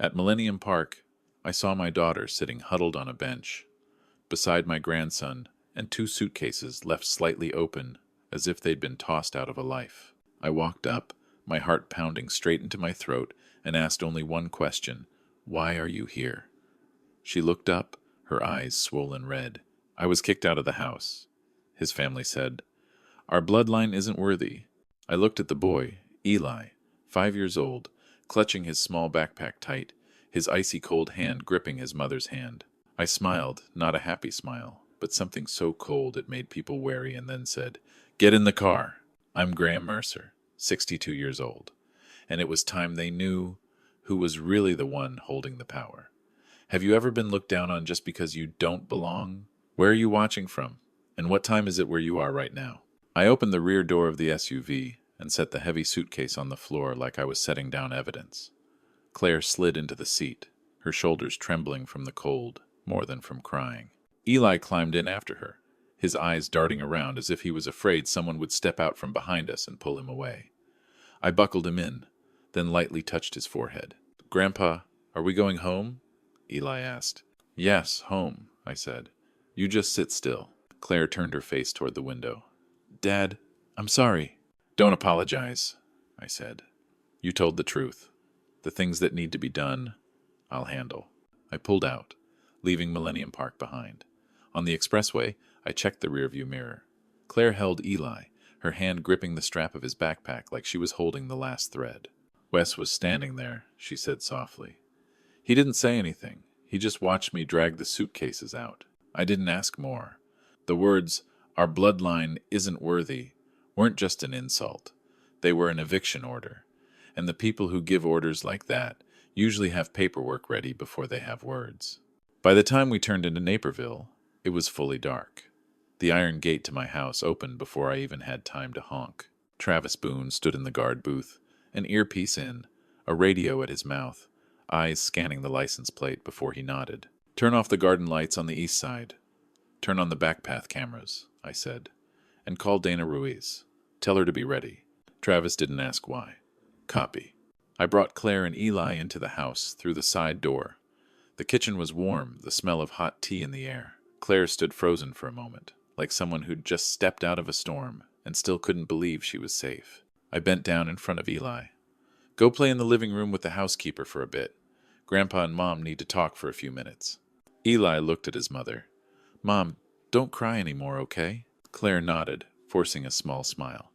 At Millennium Park, I saw my daughter sitting huddled on a bench, beside my grandson, and two suitcases left slightly open, as if they'd been tossed out of a life. I walked up, my heart pounding straight into my throat, and asked only one question: "Why are you here?" She looked up, her eyes swollen red. "I was kicked out of the house," his family said. "Our bloodline isn't worthy." I looked at the boy, Eli, 5 years old, clutching his small backpack tight, his icy cold hand gripping his mother's hand. I smiled, not a happy smile, but something so cold it made people wary, and then said, "Get in the car. I'm Graham Mercer, 62 years old." And it was time they knew who was really the one holding the power. Have you ever been looked down on just because you don't belong? Where are you watching from? And what time is it where you are right now? I opened the rear door of the SUV and set the heavy suitcase on the floor like I was setting down evidence. Claire slid into the seat, her shoulders trembling from the cold, more than from crying. Eli climbed in after her, his eyes darting around as if he was afraid someone would step out from behind us and pull him away. I buckled him in, then lightly touched his forehead. "Grandpa, are we going home?" Eli asked. "Yes, home," I said. "You just sit still." Claire turned her face toward the window. "Dad, I'm sorry." "Don't apologize," I said. "You told the truth. The things that need to be done, I'll handle." I pulled out, leaving Millennium Park behind. On the expressway, I checked the rearview mirror. Claire held Eli, her hand gripping the strap of his backpack like she was holding the last thread. "Wes was standing there," she said softly. "He didn't say anything. He just watched me drag the suitcases out. I didn't ask more." The words, "Our bloodline isn't worthy," weren't just an insult. They were an eviction order. And the people who give orders like that usually have paperwork ready before they have words. By the time we turned into Naperville, it was fully dark. The iron gate to my house opened before I even had time to honk. Travis Boone stood in the guard booth, an earpiece in, a radio at his mouth, eyes scanning the license plate before he nodded. "Turn off the garden lights on the east side. Turn on the back path cameras," I said. "And call Dana Ruiz. Tell her to be ready." Travis didn't ask why. "Copy." I brought Claire and Eli into the house through the side door. The kitchen was warm, the smell of hot tea in the air. Claire stood frozen for a moment, like someone who'd just stepped out of a storm and still couldn't believe she was safe. I bent down in front of Eli. "Go play in the living room with the housekeeper for a bit. Grandpa and Mom need to talk for a few minutes." Eli looked at his mother. "Mom, don't cry anymore, okay?" Claire nodded, forcing a small smile.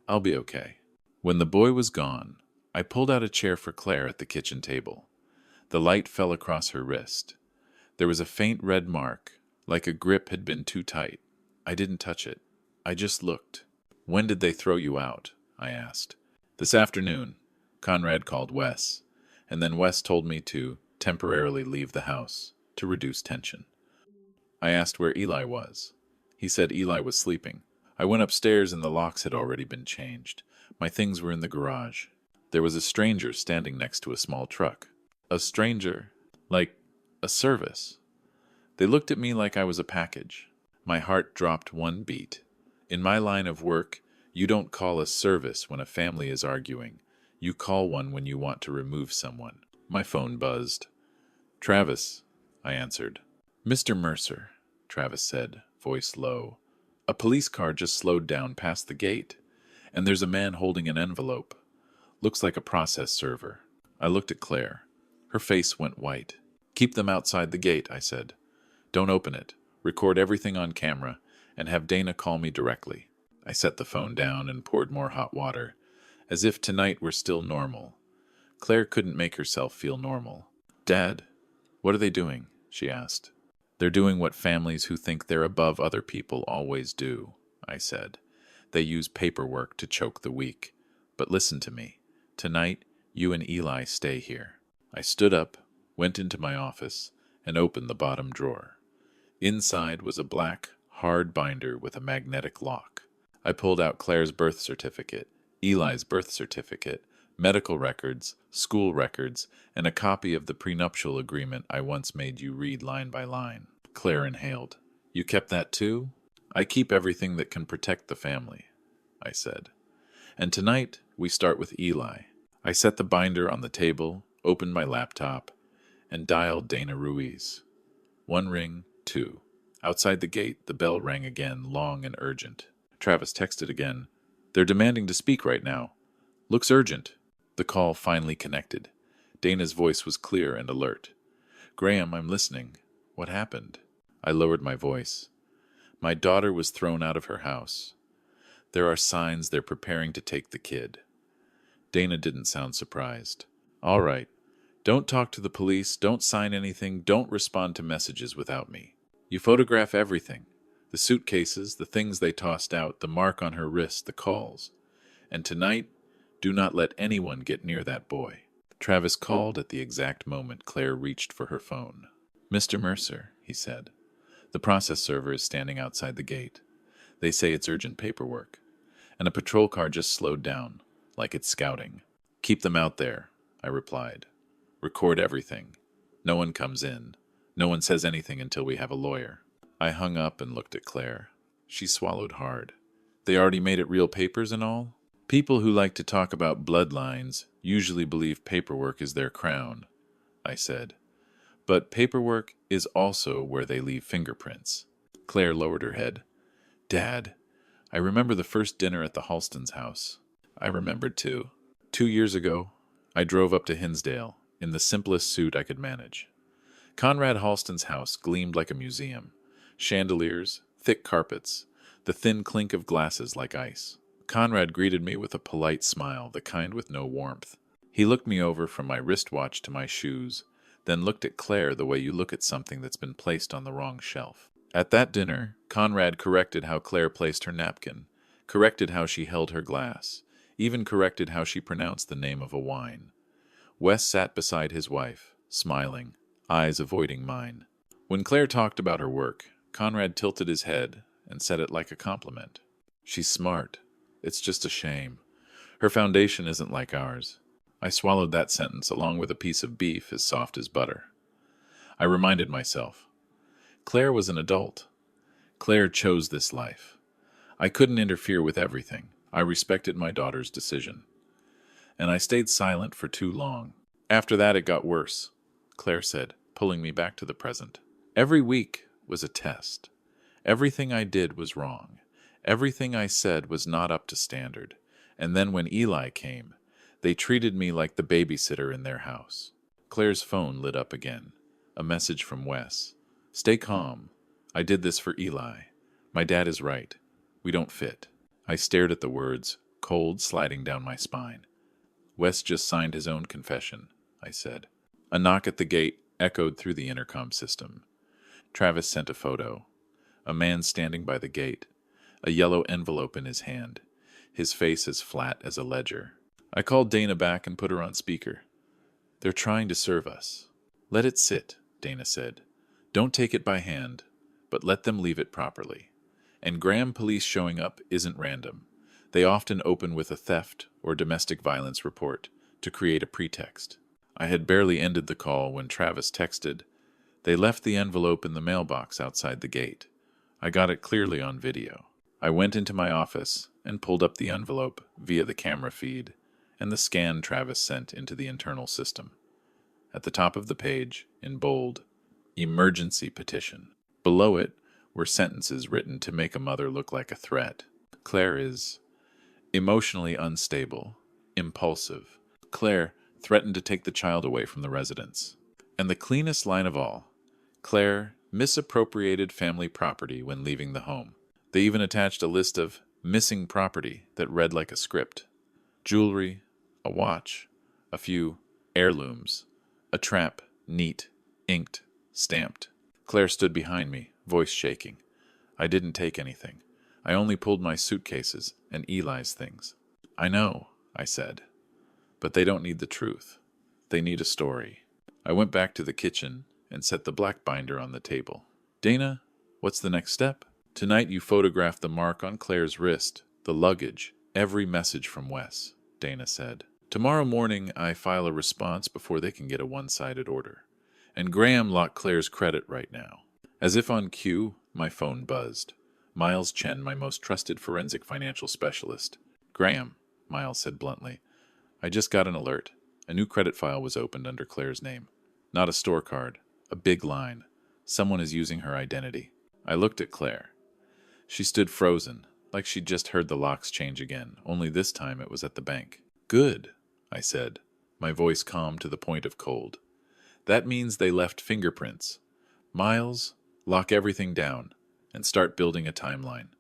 "I'll be okay." When the boy was gone, I pulled out a chair for Claire at the kitchen table. The light fell across her wrist. There was a faint red mark, like a grip had been too tight. I didn't touch it. I just looked. "When did they throw you out?" I asked. "This afternoon." Conrad called Wes, and then Wes told me to temporarily leave the house, to reduce tension. I asked where Eli was. He said Eli was sleeping. I went upstairs and the locks had already been changed. My things were in the garage. There was a stranger standing next to a small truck. A stranger, like a service. They looked at me like I was a package. My heart dropped one beat. In my line of work, you don't call a service when a family is arguing. You call one when you want to remove someone. My phone buzzed. "Travis," I answered. "Mr. Mercer," Travis said, voice low. "A police car just slowed down past the gate, and there's a man holding an envelope. Looks like a process server." I looked at Claire. Her face went white. "Keep them outside the gate," I said. "Don't open it. Record everything on camera, and have Dana call me directly." I set the phone down and poured more hot water, as if tonight were still normal. Claire couldn't make herself feel normal. "Dad, what are they doing?" she asked. "They're doing what families who think they're above other people always do," I said. "They use paperwork to choke the weak. But listen to me. Tonight, you and Eli stay here." I stood up, went into my office, and opened the bottom drawer. Inside was a black, hard binder with a magnetic lock. I pulled out Claire's birth certificate, Eli's birth certificate, medical records, school records, and a copy of the prenuptial agreement I once made you read line by line. Claire inhaled. "You kept that too?" "I keep everything that can protect the family," I said. "And tonight, we start with Eli." I set the binder on the table, opened my laptop, and dialed Dana Ruiz. One ring, two. Outside the gate, the bell rang again, long and urgent. Travis texted again. "They're demanding to speak right now. Looks urgent." The call finally connected. Dana's voice was clear and alert. "Graham, I'm listening. What happened?" I lowered my voice. "My daughter was thrown out of her house. There are signs they're preparing to take the kid." Dana didn't sound surprised. "All right. Don't talk to the police, don't sign anything, don't respond to messages without me. You photograph everything. The suitcases, the things they tossed out, the mark on her wrist, the calls. And tonight, do not let anyone get near that boy." Travis called at the exact moment Claire reached for her phone. "Mr. Mercer," he said, "the process server is standing outside the gate. They say it's urgent paperwork. And a patrol car just slowed down, like it's scouting." "Keep them out there," I replied. "Record everything. No one comes in. No one says anything until we have a lawyer." I hung up and looked at Claire. She swallowed hard. "They already made it real papers and all?" "People who like to talk about bloodlines usually believe paperwork is their crown," I said. "But paperwork is also where they leave fingerprints." Claire lowered her head. "Dad, I remember the first dinner at the Halston's house." I remembered too. 2 years ago, I drove up to Hinsdale in the simplest suit I could manage. Conrad Halston's house gleamed like a museum. Chandeliers, thick carpets, the thin clink of glasses like ice. Conrad greeted me with a polite smile, the kind with no warmth. He looked me over from my wristwatch to my shoes, then looked at Claire the way you look at something that's been placed on the wrong shelf. At that dinner, Conrad corrected how Claire placed her napkin, corrected how she held her glass, even corrected how she pronounced the name of a wine. Wes sat beside his wife, smiling, eyes avoiding mine. When Claire talked about her work, Conrad tilted his head and said it like a compliment. "She's smart. It's just a shame. Her foundation isn't like ours." I swallowed that sentence along with a piece of beef as soft as butter. I reminded myself. Claire was an adult. Claire chose this life. I couldn't interfere with everything. I respected my daughter's decision. And I stayed silent for too long. After that it got worse, Claire said, pulling me back to the present. Every week was a test. Everything I did was wrong. Everything I said was not up to standard. And then when Eli came, they treated me like the babysitter in their house. Claire's phone lit up again. A message from Wes. "Stay calm. I did this for Eli. My dad is right. We don't fit." I stared at the words, cold sliding down my spine. "Wes just signed his own confession," I said. A knock at the gate echoed through the intercom system. Travis sent a photo. A man standing by the gate, a yellow envelope in his hand, his face as flat as a ledger. I called Dana back and put her on speaker. "They're trying to serve us." "Let it sit," Dana said. "Don't take it by hand, but let them leave it properly. And Graham police showing up isn't random. They often open with a theft or domestic violence report to create a pretext." I had barely ended the call when Travis texted, "They left the envelope in the mailbox outside the gate. I got it clearly on video." I went into my office and pulled up the envelope via the camera feed and the scan Travis sent into the internal system. At the top of the page, in bold, "Emergency Petition." Below it were sentences written to make a mother look like a threat. Claire is emotionally unstable, impulsive. Claire threatened to take the child away from the residence. And the cleanest line of all, Claire misappropriated family property when leaving the home. They even attached a list of missing property that read like a script. Jewelry, a watch, a few heirlooms, a trap, neat, inked, stamped. Claire stood behind me, voice shaking. "I didn't take anything. I only pulled my suitcases and Eli's things." "I know," I said. "But they don't need the truth. They need a story." I went back to the kitchen and set the black binder on the table. "Dana, what's the next step?" "Tonight you photograph the mark on Claire's wrist, the luggage, every message from Wes," Dana said. "Tomorrow morning I file a response before they can get a one-sided order. And Graham locked Claire's credit right now." As if on cue, my phone buzzed. Miles Chen, my most trusted forensic financial specialist. "Graham," Miles said bluntly, "I just got an alert. A new credit file was opened under Claire's name. Not a store card. A big line. Someone is using her identity. I looked at Claire. She stood frozen, like she'd just heard the locks change again, only this time it was at the bank. Good, I said, my voice calm to the point of cold. That means they left fingerprints. Miles, lock everything down and start building a timeline.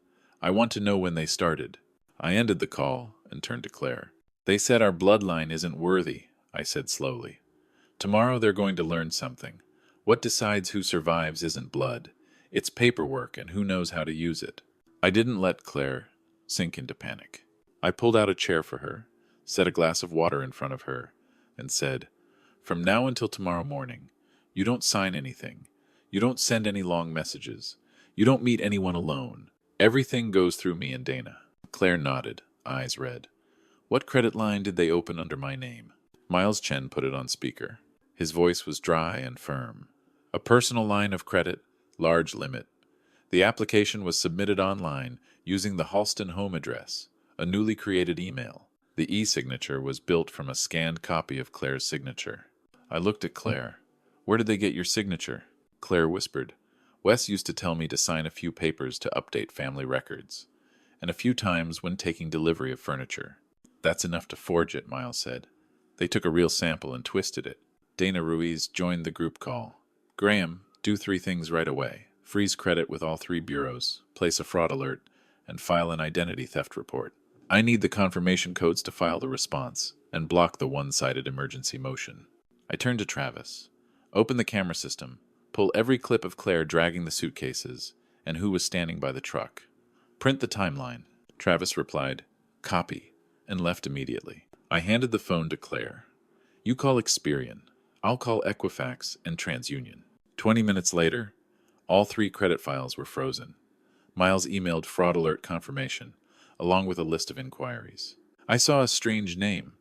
I want to know when they started. I ended the call and turned to Claire. They said our bloodline isn't worthy, I said slowly. Tomorrow they're going to learn something. What decides who survives isn't blood. It's paperwork and who knows how to use it. I didn't let Claire sink into panic. I pulled out a chair for her, set a glass of water in front of her, and said, from now until tomorrow morning, you don't sign anything. You don't send any long messages. You don't meet anyone alone. Everything goes through me and Dana. Claire nodded, eyes red. What credit line did they open under my name? Miles Chen put it on speaker. His voice was dry and firm. A personal line of credit, large limit. The application was submitted online using the Halston home address, a newly created email. The e-signature was built from a scanned copy of Claire's signature. I looked at Claire. Where did they get your signature? Claire whispered. Wes used to tell me to sign a few papers to update family records, and a few times when taking delivery of furniture. That's enough to forge it, Miles said. They took a real sample and twisted it. Dana Ruiz joined the group call. Graham, do 3 things right away. Freeze credit with all 3 bureaus, place a fraud alert, and file an identity theft report. I need the confirmation codes to file the response and block the one-sided emergency motion. I turned to Travis. Open the camera system. Pull every clip of Claire dragging the suitcases and who was standing by the truck. Print the timeline. Travis replied, copy, and left immediately. I handed the phone to Claire. You call Experian. I'll call Equifax and TransUnion. 20 minutes later, all 3 credit files were frozen. Miles emailed fraud alert confirmation, along with a list of inquiries. I saw a strange name,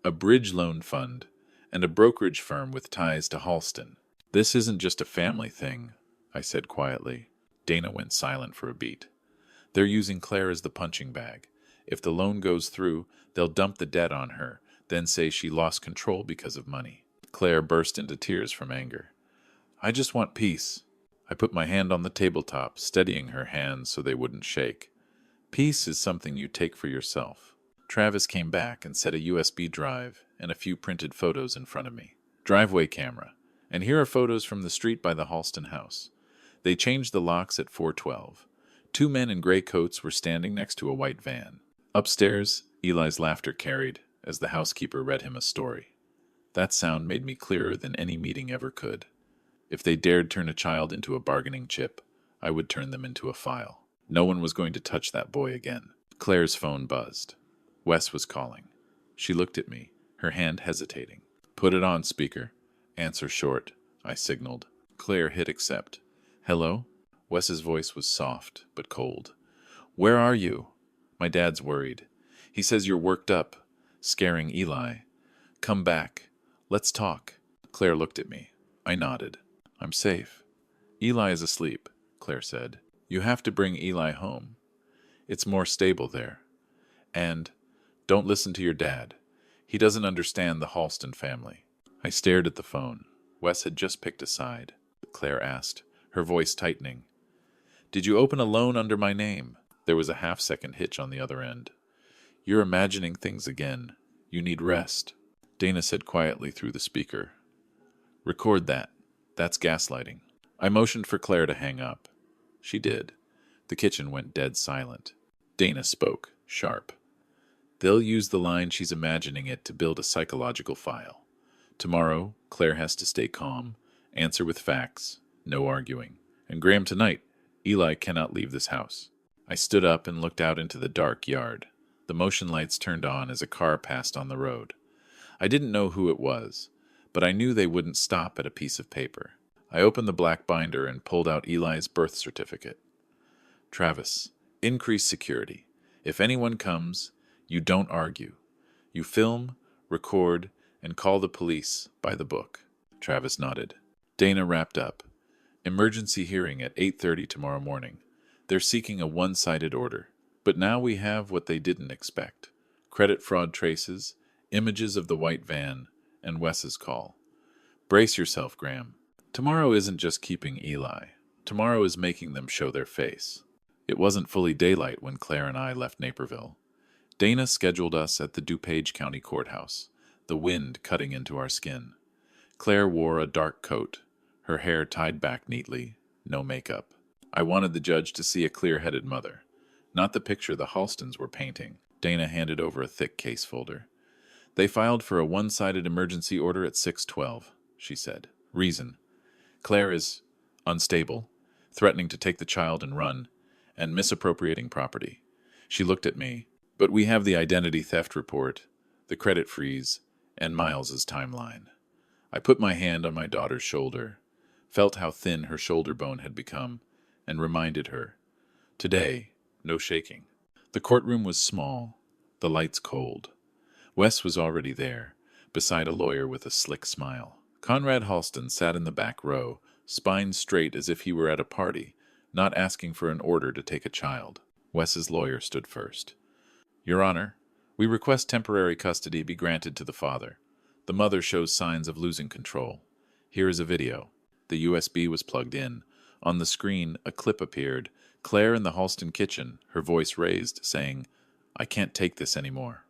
a bridge loan fund, and a brokerage firm with ties to Halston. This isn't just a family thing, I said quietly. Dana went silent for a beat. They're using Claire as the punching bag. If the loan goes through, they'll dump the debt on her, then say she lost control because of money. Claire burst into tears from anger. I just want peace. I put my hand on the tabletop, steadying her hands so they wouldn't shake. Peace is something you take for yourself. Travis came back and set a USB drive and a few printed photos in front of me. Driveway camera. And here are photos from the street by the Halston house. They changed the locks at 4:12. 2 men in gray coats were standing next to a white van. Upstairs, Eli's laughter carried as the housekeeper read him a story. That sound made me clearer than any meeting ever could. If they dared turn a child into a bargaining chip, I would turn them into a file. No one was going to touch that boy again. Claire's phone buzzed. Wes was calling. She looked at me, her hand hesitating. Put it on speaker. Answer short, I signaled. Claire hit accept. Hello? Wes's voice was soft, but cold. Where are you? My dad's worried. He says you're worked up, scaring Eli. Come back. Let's talk. Claire looked at me. I nodded. I'm safe. Eli is asleep, Claire said. You have to bring Eli home. It's more stable there. And don't listen to your dad. He doesn't understand the Halston family. I stared at the phone. Wes had just picked a side. Claire asked, her voice tightening. Did you open a loan under my name? There was a half-second hitch on the other end. You're imagining things again. You need rest. Dana said quietly through the speaker. Record that. That's gaslighting. I motioned for Claire to hang up. She did. The kitchen went dead silent. Dana spoke, sharp. They'll use the line she's imagining it to build a psychological file. Tomorrow, Claire has to stay calm, answer with facts, no arguing. And Graham, tonight, Eli cannot leave this house. I stood up and looked out into the dark yard. The motion lights turned on as a car passed on the road. I didn't know who it was, but I knew they wouldn't stop at a piece of paper. I opened the black binder and pulled out Eli's birth certificate. Travis, increase security. If anyone comes, you don't argue. You film, record, and call the police by the book. Travis nodded. Dana wrapped up. Emergency hearing at 8:30 tomorrow morning. They're seeking a one-sided order. But now we have what they didn't expect. Credit fraud traces, images of the white van, and Wes's call. Brace yourself, Graham. Tomorrow isn't just keeping Eli. Tomorrow is making them show their face. It wasn't fully daylight when Claire and I left Naperville. Dana scheduled us at the DuPage County Courthouse, the wind cutting into our skin. Claire wore a dark coat, her hair tied back neatly, no makeup. I wanted the judge to see a clear-headed mother, not the picture the Halstons were painting. Dana handed over a thick case folder. They filed for a one-sided emergency order at 6:12, she said. Reason: Claire is unstable, threatening to take the child and run, and misappropriating property. She looked at me. But we have the identity theft report, the credit freeze, and Miles's timeline. I put my hand on my daughter's shoulder, felt how thin her shoulder bone had become, and reminded her, today, no shaking. The courtroom was small, the lights cold. Wes was already there, beside a lawyer with a slick smile. Conrad Halston sat in the back row, spine straight as if he were at a party, not asking for an order to take a child. Wes's lawyer stood first. Your Honor, we request temporary custody be granted to the father. The mother shows signs of losing control. Here is a video. The USB was plugged in. On the screen, a clip appeared. Claire in the Halston kitchen, her voice raised, saying, I can't take this anymore.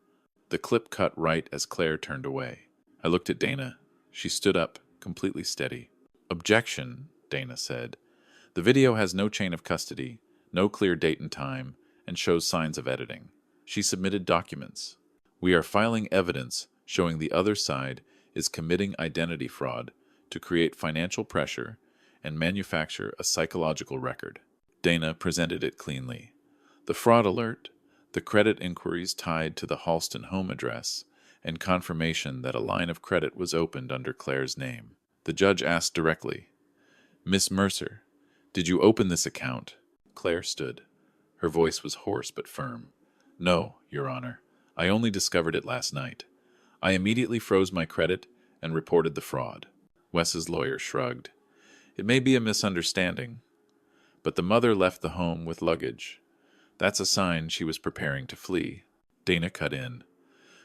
The clip cut right as Claire turned away. I looked at Dana. She stood up, completely steady. Objection, Dana said. The video has no chain of custody, no clear date and time, and shows signs of editing. She submitted documents. We are filing evidence showing the other side is committing identity fraud to create financial pressure and manufacture a psychological record. Dana presented it cleanly. The fraud alert, the credit inquiries tied to the Halston home address, and confirmation that a line of credit was opened under Claire's name. The judge asked directly, Miss Mercer, did you open this account? Claire stood. Her voice was hoarse but firm. No, Your Honor. I only discovered it last night. I immediately froze my credit and reported the fraud. Wes's lawyer shrugged. It may be a misunderstanding, but the mother left the home with luggage. That's a sign she was preparing to flee. Dana cut in.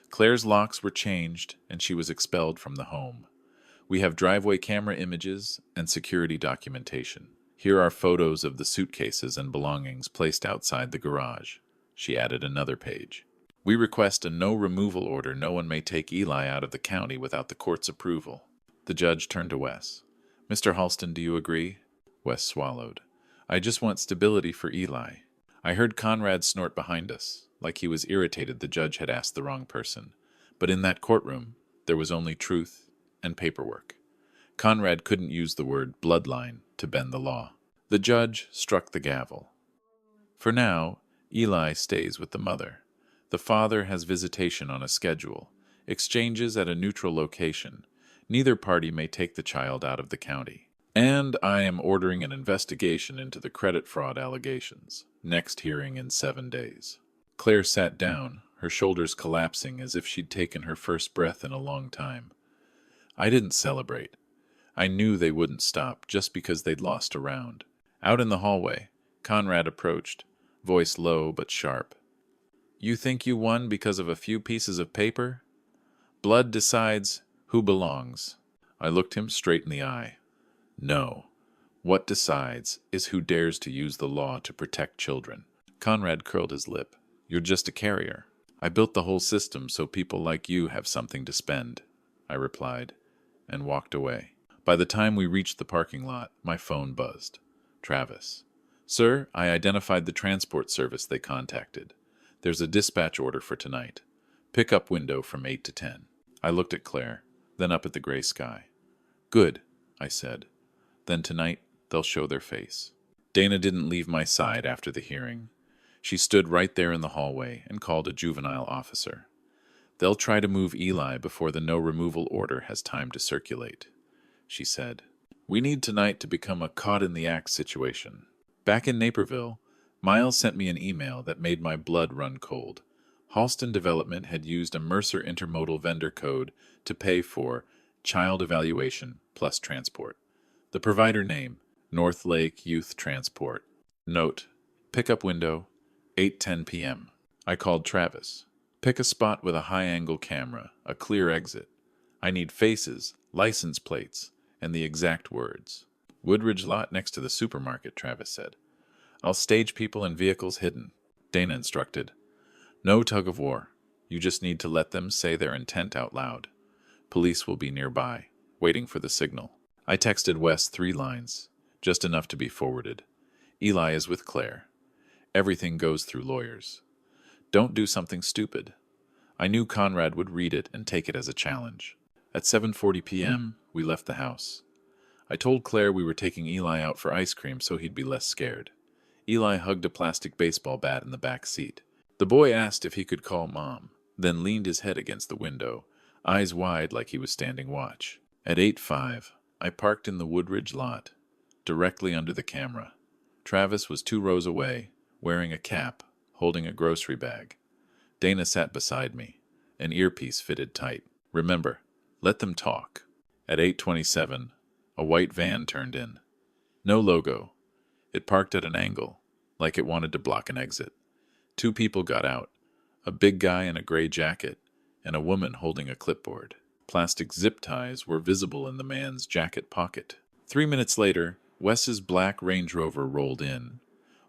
Claire's locks were changed and she was expelled from the home. We have driveway camera images and security documentation. Here are photos of the suitcases and belongings placed outside the garage. She added another page. We request a no removal order. No one may take Eli out of the county without the court's approval. The judge turned to Wes. Mr. Halston, do you agree? Wes swallowed. I just want stability for Eli. I heard Conrad snort behind us, like he was irritated the judge had asked the wrong person. But in that courtroom, there was only truth and paperwork. Conrad couldn't use the word bloodline to bend the law. The judge struck the gavel. For now, Eli stays with the mother. The father has visitation on a schedule, exchanges at a neutral location. Neither party may take the child out of the county. And I am ordering an investigation into the credit fraud allegations. Next hearing in 7 days. Claire sat down, her shoulders collapsing as if she'd taken her first breath in a long time. I didn't celebrate. I knew they wouldn't stop just because they'd lost a round. Out in the hallway, Conrad approached, voice low but sharp. You think you won because of a few pieces of paper? Blood decides who belongs. I looked him straight in the eye. No. What decides is who dares to use the law to protect children. Conrad curled his lip. You're just a carrier. I built the whole system so people like you have something to spend, I replied, and walked away. By the time we reached the parking lot, my phone buzzed. Travis. Sir, I identified the transport service they contacted. There's a dispatch order for tonight. Pick-up window from 8 to 10. I looked at Claire, then up at the gray sky. Good, I said. Then tonight, they'll show their face. Dana didn't leave my side after the hearing. She stood right there in the hallway and called a juvenile officer. They'll try to move Eli before the no-removal order has time to circulate, she said. We need tonight to become a caught-in-the-act situation. Back in Naperville, Miles sent me an email that made my blood run cold. Halston Development had used a Mercer Intermodal vendor code to pay for child evaluation plus transport. The provider name, North Lake Youth Transport. Note, pickup window, 8:10 p.m. I called Travis. Pick a spot with a high-angle camera, a clear exit. I need faces, license plates, and the exact words. Woodridge lot next to the supermarket, Travis said. I'll stage people and vehicles hidden, Dana instructed. No tug of war. You just need to let them say their intent out loud. Police will be nearby, waiting for the signal. I texted Wes 3 lines, just enough to be forwarded. Eli is with Claire. Everything goes through lawyers. Don't do something stupid. I knew Conrad would read it and take it as a challenge. At 7:40 p.m., we left the house. I told Claire we were taking Eli out for ice cream so he'd be less scared. Eli hugged a plastic baseball bat in the back seat. The boy asked if he could call Mom, then leaned his head against the window, eyes wide like he was standing watch. At 8:05, I parked in the Woodridge lot, directly under the camera. Travis was 2 rows away, wearing a cap, holding a grocery bag. Dana sat beside me, an earpiece fitted tight. Remember, let them talk. At 8:27, a white van turned in. No logo. It parked at an angle, like it wanted to block an exit. 2 people got out, a big guy in a gray jacket, and a woman holding a clipboard. Plastic zip ties were visible in the man's jacket pocket. 3 minutes later, Wes's black Range Rover rolled in.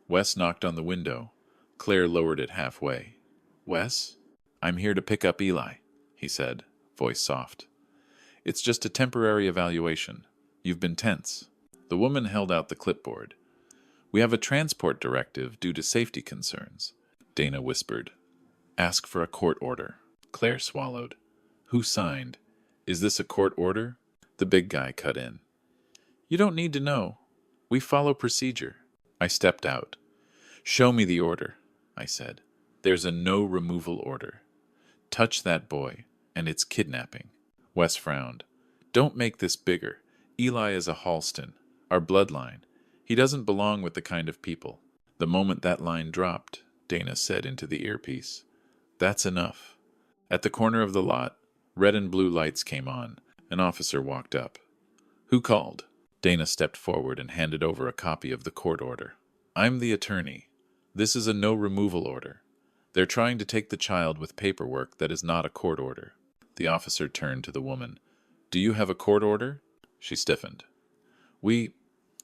Wes knocked on the window. Claire lowered it halfway. Wes, I'm here to pick up Eli, he said, voice soft. It's just a temporary evaluation. You've been tense. The woman held out the clipboard. We have a transport directive due to safety concerns, Dana whispered. Ask for a court order. Claire swallowed. Who signed? Is this a court order? The big guy cut in. You don't need to know. We follow procedure. I stepped out. Show me the order, I said. There's a no removal order. Touch that boy, and it's kidnapping. Wes frowned. Don't make this bigger. Eli is a Halston, our bloodline. He doesn't belong with the kind of people. The moment that line dropped, Dana said into the earpiece. That's enough. At the corner of the lot, red and blue lights came on. An officer walked up. Who called? Dana stepped forward and handed over a copy of the court order. I'm the attorney. This is a no removal order. They're trying to take the child with paperwork that is not a court order. The officer turned to the woman. Do you have a court order? She stiffened. We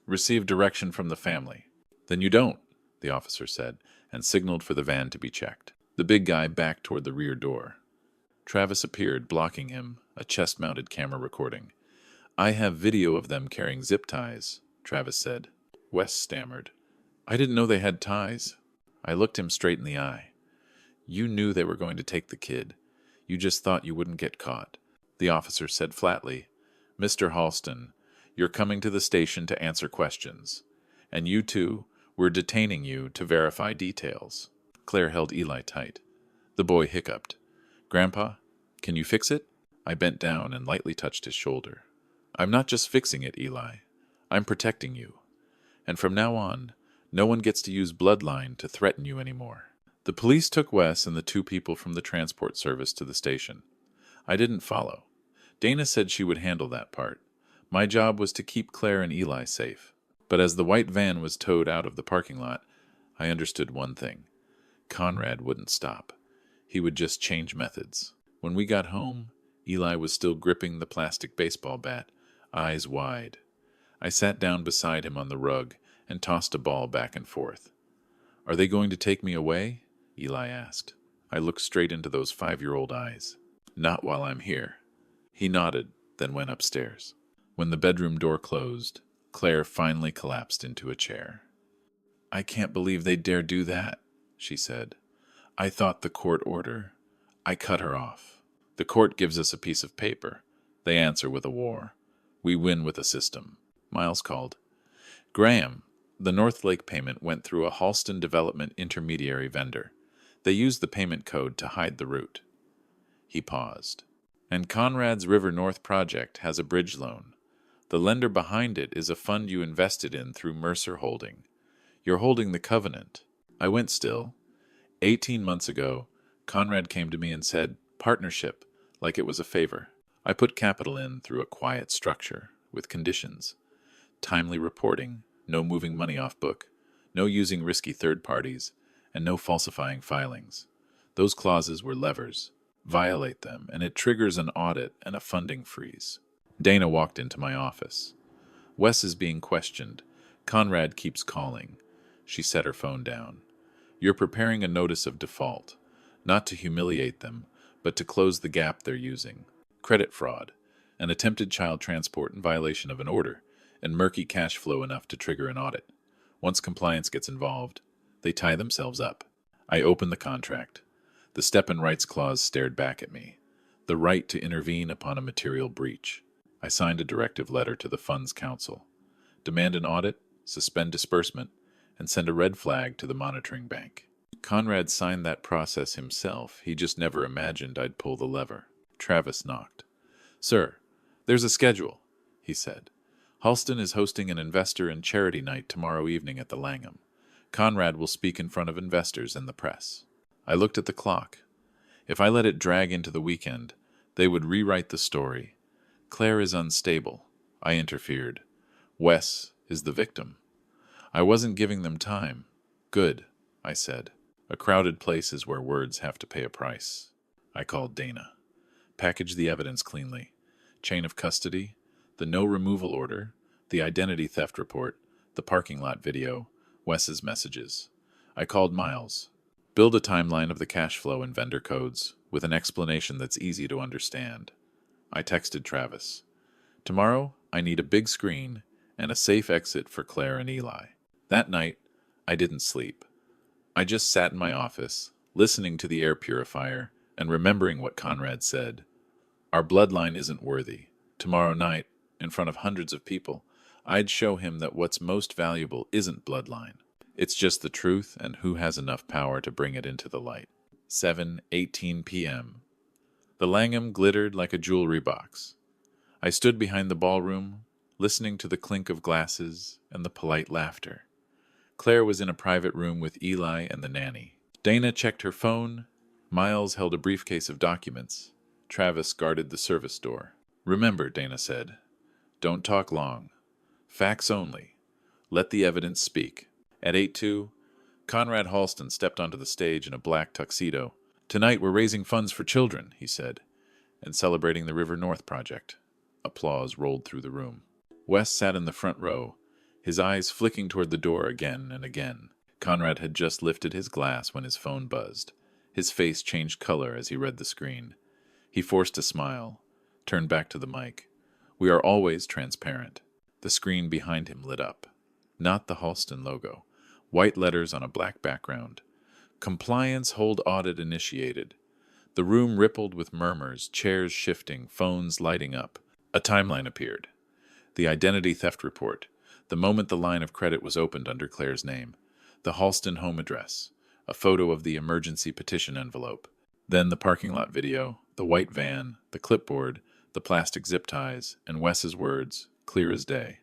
received direction from the family. Then you don't, the officer said, and signaled for the van to be checked. The big guy backed toward the rear door. Travis appeared, blocking him, a chest-mounted camera recording. I have video of them carrying zip ties, Travis said. Wes stammered. I didn't know they had ties. I looked him straight in the eye. You knew they were going to take the kid. You just thought you wouldn't get caught. The officer said flatly, Mr. Halston, you're coming to the station to answer questions. And you two, we're detaining you to verify details. Claire held Eli tight. The boy hiccuped. Grandpa, can you fix it? I bent down and lightly touched his shoulder. I'm not just fixing it, Eli. I'm protecting you. And from now on, no one gets to use Bloodline to threaten you anymore. The police took Wes and the 2 people from the transport service to the station. I didn't follow. Dana said she would handle that part. My job was to keep Claire and Eli safe. But as the white van was towed out of the parking lot, I understood one thing. Conrad wouldn't stop. He would just change methods. When we got home, Eli was still gripping the plastic baseball bat, eyes wide. I sat down beside him on the rug and tossed a ball back and forth. Are they going to take me away? Eli asked. I looked straight into those 5-year-old eyes. Not while I'm here. He nodded, then went upstairs. When the bedroom door closed, Claire finally collapsed into a chair. I can't believe they dare do that, she said. I thought the court order. I cut her off. The court gives us a piece of paper. They answer with a war. We win with a system. Miles called. Graham, the North Lake payment went through a Halston Development intermediary vendor. They used the payment code to hide the route. He paused. And Conrad's River North project has a bridge loan. The lender behind it is a fund you invested in through Mercer Holding. You're holding the covenant. I went still. 18 months ago, Conrad came to me and said, partnership, like it was a favor. I put capital in through a quiet structure, with conditions. Timely reporting, no moving money off book, no using risky third parties, and no falsifying filings. Those clauses were levers. violate them, and it triggers an audit and a funding freeze. Dana walked into my office. Wes is being questioned. Conrad keeps calling. She set her phone down. You're preparing a notice of default, not to humiliate them, but to close the gap they're using. Credit fraud, an attempted child transport in violation of an order, and murky cash flow enough to trigger an audit. Once compliance gets involved, they tie themselves up. I opened the contract. The step and rights clause stared back at me. The right to intervene upon a material breach. I signed a directive letter to the Funds Council. Demand an audit, suspend disbursement, and send a red flag to the monitoring bank. Conrad signed that process himself. He just never imagined I'd pull the lever. Travis knocked. Sir, there's a schedule, he said. Halston is hosting an investor and charity night tomorrow evening at the Langham. Conrad will speak in front of investors and the press. I looked at the clock. If I let it drag into the weekend, they would rewrite the story. Claire is unstable. I interfered. Wes is the victim. I wasn't giving them time. Good, I said. A crowded place is where words have to pay a price. I called Dana. Package the evidence cleanly. Chain of custody, the no removal order, the identity theft report, the parking lot video, Wes's messages. I called Miles. Build a timeline of the cash flow and vendor codes with an explanation that's easy to understand. I texted Travis. Tomorrow, I need a big screen and a safe exit for Claire and Eli. That night, I didn't sleep. I just sat in my office, listening to the air purifier and remembering what Conrad said. Our bloodline isn't worthy. Tomorrow night, in front of hundreds of people, I'd show him that what's most valuable isn't bloodline. It's just the truth and who has enough power to bring it into the light. 7:18 p.m. The Langham glittered like a jewelry box. I stood behind the ballroom, listening to the clink of glasses and the polite laughter. Claire was in a private room with Eli and the nanny. Dana checked her phone. Miles held a briefcase of documents. Travis guarded the service door. Remember, Dana said, don't talk long. Facts only. Let the evidence speak. At 8:02, Conrad Halston stepped onto the stage in a black tuxedo. Tonight we're raising funds for children, he said, and celebrating the River North project. Applause rolled through the room. Wes sat in the front row, his eyes flicking toward the door again and again. Conrad had just lifted his glass when his phone buzzed. His face changed color as he read the screen. He forced a smile, turned back to the mic. We are always transparent. The screen behind him lit up. Not the Halston logo. White letters on a black background. Compliance hold audit initiated. The room rippled with murmurs, chairs shifting, phones lighting up. A timeline appeared. The identity theft report. The moment the line of credit was opened under Claire's name. The Halston home address. A photo of the emergency petition envelope. Then the parking lot video, the white van, the clipboard, the plastic zip ties, and Wes's words, clear as day.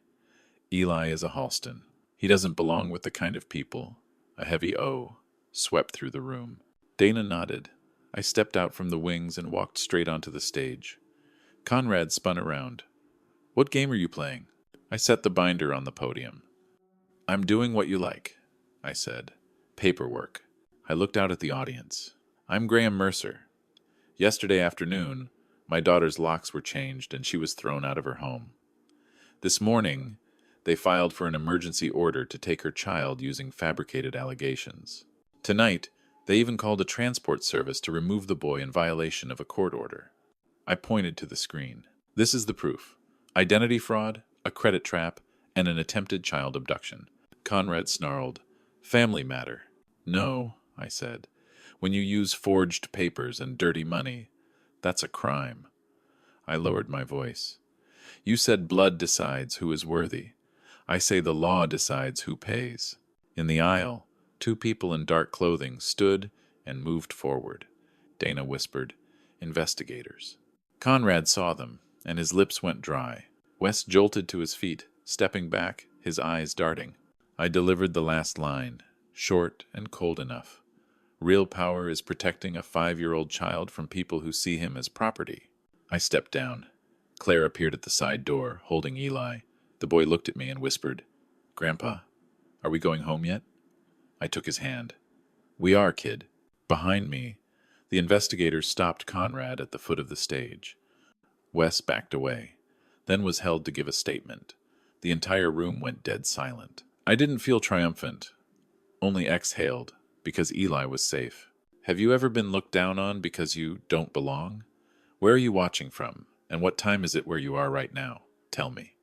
Eli is a Halston. He doesn't belong with the kind of people. A heavy O swept through the room. Dana nodded. I stepped out from the wings and walked straight onto the stage. Conrad spun around. What game are you playing? I set the binder on the podium. I'm doing what you like, I said. Paperwork. I looked out at the audience. I'm Graham Mercer. Yesterday afternoon, my daughter's locks were changed and she was thrown out of her home. This morning, they filed for an emergency order to take her child using fabricated allegations. Tonight, they even called a transport service to remove the boy in violation of a court order. I pointed to the screen. This is the proof. Identity fraud, a credit trap, and an attempted child abduction. Conrad snarled, Family matter. No, I said. When you use forged papers and dirty money, that's a crime. I lowered my voice. You said blood decides who is worthy. I say the law decides who pays. In the aisle, two people in dark clothing stood and moved forward. Dana whispered, Investigators. Conrad saw them, and his lips went dry. Wes jolted to his feet, stepping back, his eyes darting. I delivered the last line, short and cold enough. Real power is protecting a 5-year-old child from people who see him as property. I stepped down. Claire appeared at the side door, holding Eli. The boy looked at me and whispered, Grandpa, are we going home yet? I took his hand. We are, kid. Behind me, The investigators stopped Conrad at the foot of the stage. Wes backed away, then was held to give a statement. The entire room went dead silent. I didn't feel triumphant, only exhaled, because Eli was safe. Have you ever been looked down on because you don't belong? Where are you watching from, and what time is it where you are right now? Tell me.